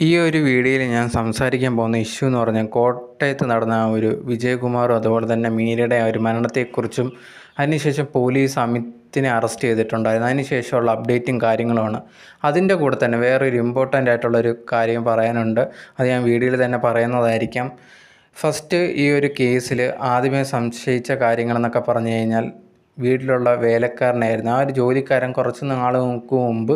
ഈ ഒരു വീഡിയോയിൽ ഞാൻ സംസാരിക്കാൻ പോകുന്ന ഇഷ്യൂ എന്ന് പറഞ്ഞാൽ കോട്ടയത്ത് നടന്ന ആ ഒരു വിജയകുമാറും അതുപോലെ തന്നെ മീരയുടെ ആ ഒരു മരണത്തെക്കുറിച്ചും അതിനുശേഷം പോലീസ് അമിത്തിനെ അറസ്റ്റ് ചെയ്തിട്ടുണ്ടായിരുന്നു. അതിനുശേഷമുള്ള അപ്ഡേറ്റും കാര്യങ്ങളുമാണ്. അതിൻ്റെ കൂടെ തന്നെ വേറൊരു ഇമ്പോർട്ടൻ്റ് ആയിട്ടുള്ളൊരു കാര്യം പറയാനുണ്ട്. അത് ഞാൻ വീഡിയോയിൽ തന്നെ പറയുന്നതായിരിക്കാം. ഫസ്റ്റ് ഈ ഒരു കേസിൽ ആദ്യമേ സംശയിച്ച കാര്യങ്ങളെന്നൊക്കെ പറഞ്ഞു കഴിഞ്ഞാൽ വീട്ടിലുള്ള വേലക്കാരനായിരുന്നു. ആ ഒരു ജോലിക്കാരൻ കുറച്ച് നാൾക്ക് മുമ്പ്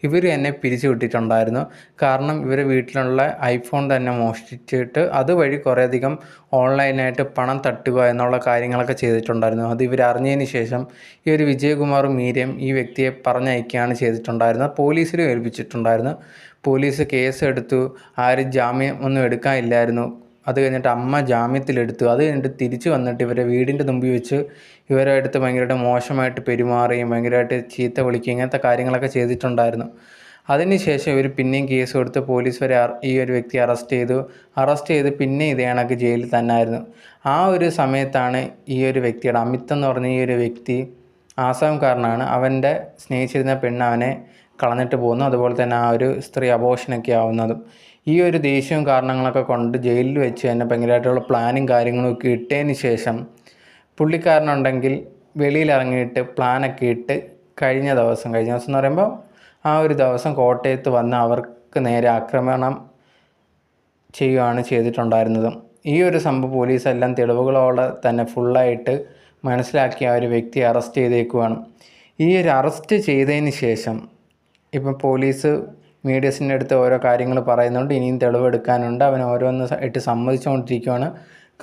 ഇവർ എന്നെ പിരിച്ചു വിട്ടിട്ടുണ്ടായിരുന്നു. കാരണം ഇവർ വീട്ടിലുള്ള ഐഫോൺ തന്നെ മോഷ്ടിച്ചിട്ട് അതുവഴി കുറേയധികം ഓൺലൈനായിട്ട് പണം തട്ടുക എന്നുള്ള കാര്യങ്ങളൊക്കെ ചെയ്തിട്ടുണ്ടായിരുന്നു. അത് ഇവർ അറിഞ്ഞതിന് ശേഷം ഈ ഒരു വിജയകുമാറും മീരയും ഈ വ്യക്തിയെ പറഞ്ഞയക്കുകയാണ് ചെയ്തിട്ടുണ്ടായിരുന്നത്. പോലീസിലും ഏൽപ്പിച്ചിട്ടുണ്ടായിരുന്നു. പോലീസ് കേസെടുത്തു. ആരും ജാമ്യം ഒന്നും എടുക്കാനില്ലായിരുന്നു. അത് കഴിഞ്ഞിട്ട് അമ്മ ജാമ്യത്തിലെടുത്തു. അത് കഴിഞ്ഞിട്ട് തിരിച്ചു വന്നിട്ട് ഇവരെ വീടിൻ്റെ മുമ്പിൽ വെച്ച് ഇവരെ അടുത്ത് ഭയങ്കരമായിട്ട് മോശമായിട്ട് പെരുമാറുകയും ഭയങ്കരമായിട്ട് ചീത്ത വിളിക്കുകയും ഇങ്ങനത്തെ കാര്യങ്ങളൊക്കെ ചെയ്തിട്ടുണ്ടായിരുന്നു. അതിനുശേഷം ഇവർ പിന്നെയും കേസ് കൊടുത്ത് പോലീസ് വരെ ഈ ഒരു വ്യക്തിയെ അറസ്റ്റ് ചെയ്ത് പിന്നെ ഇതേ കണക്ക് ജയിലിൽ തന്നെ ആയിരുന്നു. ആ ഒരു സമയത്താണ് ഈ ഒരു വ്യക്തിയുടെ അമിത് എന്ന് പറഞ്ഞ ഈ ഒരു വ്യക്തി ആസാംകാരനാണ്. അവൻ്റെ സ്നേഹിച്ചിരുന്ന പെണ്ണ് അവനെ കളഞ്ഞിട്ട് പോകുന്നു. അതുപോലെ തന്നെ ആ ഒരു സ്ത്രീ അബോർഷനൊക്കെ ആവുന്നതും ഈ ഒരു ദേഷ്യവും കാരണങ്ങളൊക്കെ കൊണ്ട് ജയിലിൽ വെച്ച് തന്നെ ഭയങ്കരമായിട്ടുള്ള പ്ലാനും കാര്യങ്ങളും ഒക്കെ ഇട്ടതിന് ശേഷം പുള്ളിക്കാരനുണ്ടെങ്കിൽ വെളിയിലിറങ്ങിയിട്ട് പ്ലാനൊക്കെ ഇട്ട് കഴിഞ്ഞ ദിവസം എന്ന് പറയുമ്പോൾ ആ ഒരു ദിവസം കോട്ടയത്ത് വന്ന് അവർക്ക് നേരെ ആക്രമണം ചെയ്യുകയാണ് ചെയ്തിട്ടുണ്ടായിരുന്നത്. ഈ ഒരു സംഭവം പോലീസെല്ലാം തെളിവുകളോടെ തന്നെ ഫുള്ളായിട്ട് മനസ്സിലാക്കി ആ ഒരു വ്യക്തിയെ അറസ്റ്റ് ചെയ്തേക്കുവാണ്. ഈ ഒരു അറസ്റ്റ് ചെയ്തതിന് ശേഷം ഇപ്പം പോലീസ് മീഡിയസിൻ്റെ അടുത്ത് ഓരോ കാര്യങ്ങൾ പറയുന്നുണ്ട്. ഇനിയും തെളിവെടുക്കാനുണ്ട്. അവൻ ഓരോന്ന് ആയിട്ട് സമ്മതിച്ചുകൊണ്ടിരിക്കുകയാണ്.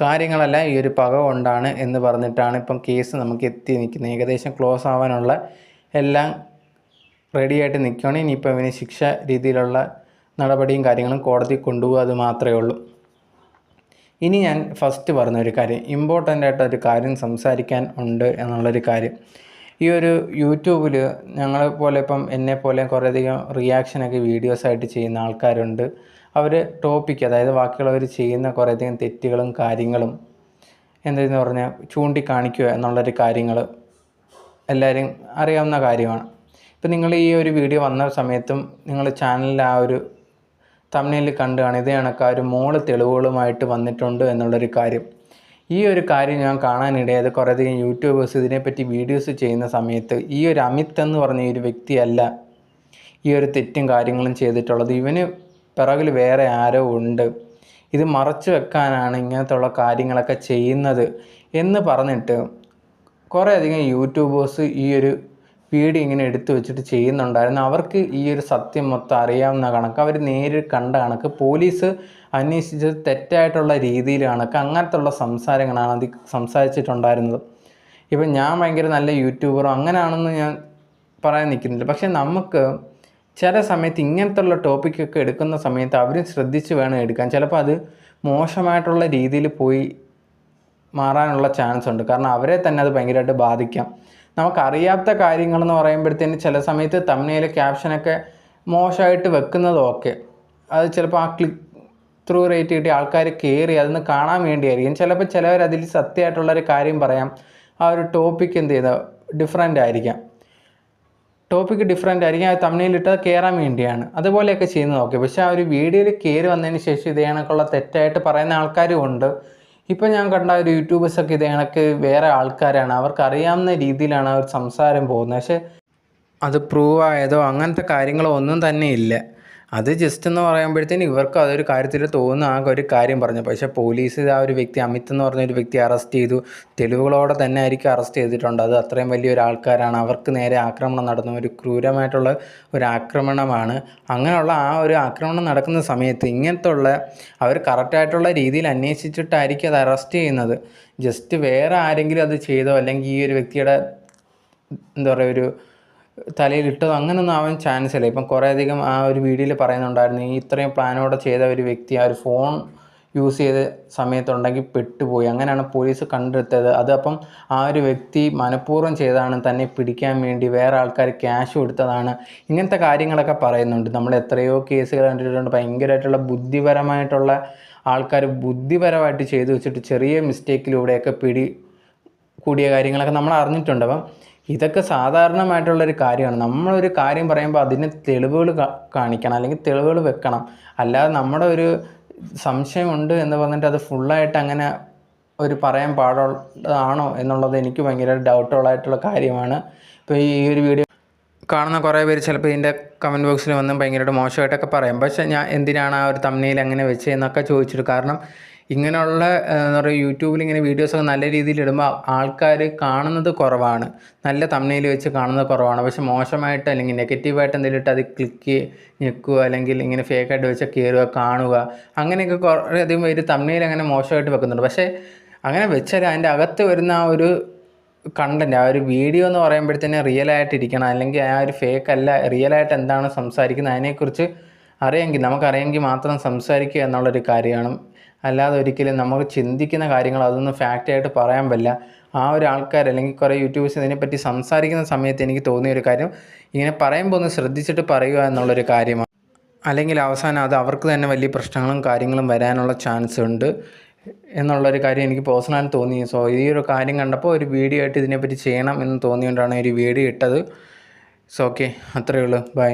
കാര്യങ്ങളെല്ലാം ഈ ഒരു പക കൊണ്ടാണ് എന്ന് പറഞ്ഞിട്ടാണ് ഇപ്പം കേസ് നമുക്ക് എത്തി നിൽക്കുന്നത്. ഏകദേശം ക്ലോസ് ആവാനുള്ള എല്ലാം റെഡിയായിട്ട് നിൽക്കുകയാണ്. ഇനിയിപ്പോൾ ഇവന് ശിക്ഷ രീതിയിലുള്ള നടപടിയും കാര്യങ്ങളും കോടതി കൊണ്ടുപോകുക, അത് മാത്രമേ ഉള്ളൂ. ഇനി ഞാൻ ഫസ്റ്റ് പറഞ്ഞൊരു കാര്യം, ഇമ്പോർട്ടൻ്റ് ആയിട്ടൊരു കാര്യം സംസാരിക്കാൻ ഉണ്ട് എന്നുള്ളൊരു കാര്യം. ഈ ഒരു യൂട്യൂബിൽ ഞങ്ങളെപ്പോലെ ഇപ്പം എന്നെപ്പോലെ കുറേയധികം റിയാക്ഷനൊക്കെ വീഡിയോസായിട്ട് ചെയ്യുന്ന ആൾക്കാരുണ്ട്. അവർ ടോപ്പിക്ക്, അതായത് ബാക്കിയുള്ളവർ ചെയ്യുന്ന കുറേയധികം തെറ്റുകളും കാര്യങ്ങളും എന്തെന്ന് പറഞ്ഞാൽ ചൂണ്ടിക്കാണിക്കുക എന്നുള്ളൊരു കാര്യങ്ങൾ എല്ലാവരും അറിയാവുന്ന കാര്യമാണ്. ഇപ്പം നിങ്ങൾ ഈ ഒരു വീഡിയോ വന്ന സമയത്തും നിങ്ങൾ ചാനലിൽ ആ ഒരു തംബ്നെയിലിൽ കണ്ടു കാണും. ഇത് കണക്ക് ആ ഒരു മോള് തെളിവുകളുമായിട്ട് വന്നിട്ടുണ്ട് എന്നുള്ളൊരു കാര്യം. ഈ ഒരു കാര്യം ഞാൻ കാണാനിടയായത് കുറേയധികം യൂട്യൂബേഴ്സ് ഇതിനെപ്പറ്റി വീഡിയോസ് ചെയ്യുന്ന സമയത്ത് ഈ ഒരു അമിത് എന്ന് പറഞ്ഞ ഒരു വ്യക്തിയല്ല ഈ ഒരു തെറ്റും കാര്യങ്ങളും ചെയ്തിട്ടുള്ളത്. ഇവന് പിറകിൽ വേറെ ആരോ ഉണ്ട്, ഇത് മറച്ചു വെക്കാനാണ് ഇങ്ങനത്തുള്ള കാര്യങ്ങളൊക്കെ ചെയ്യുന്നത് എന്ന് പറഞ്ഞിട്ട് കുറേയധികം യൂട്യൂബേഴ്സ് ഈ ഒരു വീഡിയോ ഇങ്ങനെ എടുത്തു വെച്ചിട്ട് ചെയ്യുന്നുണ്ടായിരുന്നു. അവർക്ക് ഈ ഒരു സത്യം മൊത്തം അറിയാവുന്ന കണക്ക് അവർ നേരിൽ കണ്ട കണക്ക് പോലീസ് അന്വേഷിച്ചത് തെറ്റായിട്ടുള്ള രീതിയിൽ കണക്ക് അങ്ങനത്തുള്ള സംസാരങ്ങളാണ് അത് സംസാരിച്ചിട്ടുണ്ടായിരുന്നത്. ഇപ്പം ഞാൻ ഭയങ്കര നല്ല യൂട്യൂബറോ അങ്ങനെയാണെന്ന് ഞാൻ പറയാൻ നിൽക്കുന്നില്ല. പക്ഷേ നമുക്ക് ചില സമയത്ത് ഇങ്ങനത്തുള്ള ടോപ്പിക്കൊക്കെ എടുക്കുന്ന സമയത്ത് അവരും ശ്രദ്ധിച്ച് വേണം എടുക്കാൻ. ചിലപ്പോൾ അത് മോശമായിട്ടുള്ള രീതിയിൽ പോയി മാറാനുള്ള ചാൻസ് ഉണ്ട്. കാരണം അവരെ തന്നെ അത് ഭയങ്കരമായിട്ട് ബാധിക്കാം. നമുക്കറിയാത്ത കാര്യങ്ങളെന്ന് പറയുമ്പോഴത്തേന് ചില സമയത്ത് തംബ്നെയിൽ ക്യാപ്ഷനൊക്കെ മോശമായിട്ട് വെക്കുന്നതും ഒക്കെ അത് ചിലപ്പോൾ ആ ക്ലിക്ക് ത്രൂ റേറ്റ് കിട്ടിയ ആൾക്കാർ കയറി അതൊന്ന് കാണാൻ വേണ്ടിയായിരിക്കും. ചിലപ്പോൾ ചിലവർ അതിൽ സത്യമായിട്ടുള്ളൊരു കാര്യം പറയാം. ആ ഒരു ടോപ്പിക്ക് എന്ത് ചെയ്താൽ ഡിഫറെൻ്റ് ആയിരിക്കാം, അത് തംബ്നെയിലിട്ടത് കയറാൻ വേണ്ടിയാണ്. അതുപോലെയൊക്കെ ചെയ്യുന്നത് ഓക്കെ. പക്ഷേ ആ ഒരു വീഡിയോയിൽ കയറി വന്നതിന് ശേഷം ഇതേ കണക്കുള്ള തെറ്റായിട്ട് പറയുന്ന ആൾക്കാരും ഉണ്ട്. ഇപ്പം ഞാൻ കണ്ട ഒരു യൂട്യൂബേഴ്സൊക്കെ ഇതേ കണക്ക് വേറെ ആൾക്കാരാണ്, അവർക്ക് അറിയാവുന്ന രീതിയിലാണ് ആ ഒരു സംസാരം പോകുന്നത്. പക്ഷേ അത് പ്രൂവ് ആയതോ അങ്ങനത്തെ കാര്യങ്ങളോ ഒന്നും തന്നെ ഇല്ല. അത് ജസ്റ്റ് എന്ന് പറയുമ്പോഴത്തേന് ഇവർക്ക് അതൊരു കാര്യത്തിൽ തോന്നുന്ന ആ ഒരു കാര്യം പറഞ്ഞു. പക്ഷേ പോലീസ് ആ ഒരു വ്യക്തി അമിത് എന്ന് പറഞ്ഞൊരു വ്യക്തി അറസ്റ്റ് ചെയ്തു. തെളിവുകളോടെ തന്നെ ആയിരിക്കും അറസ്റ്റ് ചെയ്തിട്ടുണ്ട്. അത് അത്രയും വലിയൊരു ആൾക്കാരാണ്, അവർക്ക് നേരെ ആക്രമണം നടന്നു, ഒരു ക്രൂരമായിട്ടുള്ള ഒരു ആക്രമണമാണ്. അങ്ങനെയുള്ള ആ ഒരു ആക്രമണം നടക്കുന്ന സമയത്ത് ഇങ്ങനത്തെ ഉള്ള അവർ കറക്റ്റായിട്ടുള്ള രീതിയിൽ അന്വേഷിച്ചിട്ടായിരിക്കും അത് അറസ്റ്റ് ചെയ്യുന്നത്. ജസ്റ്റ് വേറെ ആരെങ്കിലും അത് ചെയ്തോ അല്ലെങ്കിൽ ഈ ഒരു വ്യക്തിയുടെ എന്താ പറയുക ഒരു തലയിലിട്ടതോ അങ്ങനെയൊന്നും ആവാൻ ചാൻസ് ഇല്ല. ഇപ്പം കുറേയധികം ആ ഒരു വീഡിയോയിൽ പറയുന്നുണ്ടായിരുന്നു, ഈ ഇത്രയും പ്ലാനോടെ ചെയ്ത ഒരു വ്യക്തി ആ ഒരു ഫോൺ യൂസ് ചെയ്ത സമയത്തുണ്ടെങ്കിൽ പെട്ടുപോയി, അങ്ങനെയാണ് പോലീസ് കണ്ടെടുത്തത്. അതപ്പം ആ ഒരു വ്യക്തി മനഃപൂർവ്വം ചെയ്തതാണ്, തന്നെ പിടിക്കാൻ വേണ്ടി വേറെ ആൾക്കാർ ക്യാഷ് കൊടുത്തതാണ്, ഇങ്ങനത്തെ കാര്യങ്ങളൊക്കെ പറയുന്നുണ്ട്. നമ്മൾ എത്രയോ കേസുകൾ കണ്ടിട്ടുണ്ട്. ഭയങ്കരമായിട്ടുള്ള ബുദ്ധിപരമായിട്ടുള്ള ആൾക്കാർ ബുദ്ധിപരമായിട്ട് ചെയ്തു വെച്ചിട്ട് ചെറിയ മിസ്റ്റേക്കിലൂടെയൊക്കെ കൂടിയ കാര്യങ്ങളൊക്കെ നമ്മൾ അറിഞ്ഞിട്ടുണ്ട്. അപ്പം ഇതൊക്കെ സാധാരണമായിട്ടുള്ളൊരു കാര്യമാണ്. നമ്മളൊരു കാര്യം പറയുമ്പോൾ അതിന് തെളിവുകൾ കാണിക്കണം, അല്ലെങ്കിൽ തെളിവുകൾ വെക്കണം. അല്ലാതെ നമ്മുടെ ഒരു സംശയമുണ്ട് എന്ന് പറഞ്ഞിട്ട് അത് ഫുള്ളായിട്ട് അങ്ങനെ ഒരു പറയാൻ പാടുള്ളതാണോ എന്നുള്ളത് എനിക്ക് ഭയങ്കര ഡൗട്ടുള്ളതായിട്ടുള്ള കാര്യമാണ്. ഇപ്പോൾ ഈ ഒരു വീഡിയോ കാണുന്ന കുറേ പേര് ചിലപ്പോൾ ഇതിൻ്റെ കമൻറ്റ് ബോക്സിൽ വന്ന് ഭയങ്കരമായിട്ട് മോശമായിട്ടൊക്കെ പറയും. പക്ഷേ ഞാൻ എന്തിനാണ് ആ ഒരു തംബ്നെയിൽ അങ്ങനെ വെച്ചതെന്നൊക്കെ ചോദിച്ചിട്ട്, കാരണം ഇങ്ങനെയുള്ള എന്താ പറയുക, യൂട്യൂബിൽ ഇങ്ങനെ വീഡിയോസൊക്കെ നല്ല രീതിയിൽ ഇടുമ്പോൾ ആൾക്കാർ കാണുന്നത് കുറവാണ്, നല്ല തംബ്നെയിൽ വെച്ച് കാണുന്നത് കുറവാണ്. പക്ഷേ മോശമായിട്ട് അല്ലെങ്കിൽ നെഗറ്റീവായിട്ട് എന്തെങ്കിലും ഇട്ട് അത് ഞെക്കുക, അല്ലെങ്കിൽ ഇങ്ങനെ ഫേക്കായിട്ട് വെച്ചാൽ കയറുക, കാണുക, അങ്ങനെയൊക്കെ കുറേയധികം പേര് തംബ്നെയിൽ അങ്ങനെ മോശമായിട്ട് വെക്കുന്നുണ്ട്. പക്ഷേ അങ്ങനെ വെച്ചാൽ അതിൻ്റെ അകത്ത് വരുന്ന ആ ഒരു കണ്ടൻറ്റ്, ആ ഒരു വീഡിയോ എന്ന് പറയുമ്പോഴത്തേന് റിയലായിട്ടിരിക്കണം, അല്ലെങ്കിൽ ആ ഒരു ഫേക്ക് അല്ല, റിയലായിട്ട് എന്താണ് സംസാരിക്കുന്നത് അതിനെക്കുറിച്ച് നമുക്കറിയാമെങ്കിൽ മാത്രം സംസാരിക്കുക എന്നുള്ളൊരു കാര്യമാണ്. അല്ലാതെ ഒരിക്കലും നമുക്ക് ചിന്തിക്കുന്ന കാര്യങ്ങൾ അതൊന്നും ഫാക്റ്റായിട്ട് പറയാൻ പറ്റില്ല. ആ ഒരു ആൾക്കാർ അല്ലെങ്കിൽ കുറേ യൂട്യൂബേഴ്സ് ഇതിനെപ്പറ്റി സംസാരിക്കുന്ന സമയത്ത് എനിക്ക് തോന്നിയൊരു കാര്യം, ഇങ്ങനെ പറയുമ്പോൾ ഒന്ന് ശ്രദ്ധിച്ചിട്ട് പറയുക എന്നുള്ളൊരു കാര്യമാണ്. അല്ലെങ്കിൽ അവസാനം അത് അവർക്ക് തന്നെ വലിയ പ്രശ്നങ്ങളും കാര്യങ്ങളും വരാനുള്ള ചാൻസ് ഉണ്ട് എന്നുള്ളൊരു കാര്യം എനിക്ക് പേഴ്സണലായി തോന്നി. സോ ഈ ഒരു കാര്യം കണ്ടപ്പോൾ ഒരു വീഡിയോ ആയിട്ട് ഇതിനെപ്പറ്റി ചെയ്യണം എന്ന് തോന്നിയുകൊണ്ടാണ് ഒരു വീഡിയോ ഇട്ടത്. സോ ഓക്കെ, അത്രയേ ഉള്ളൂ. ബൈ.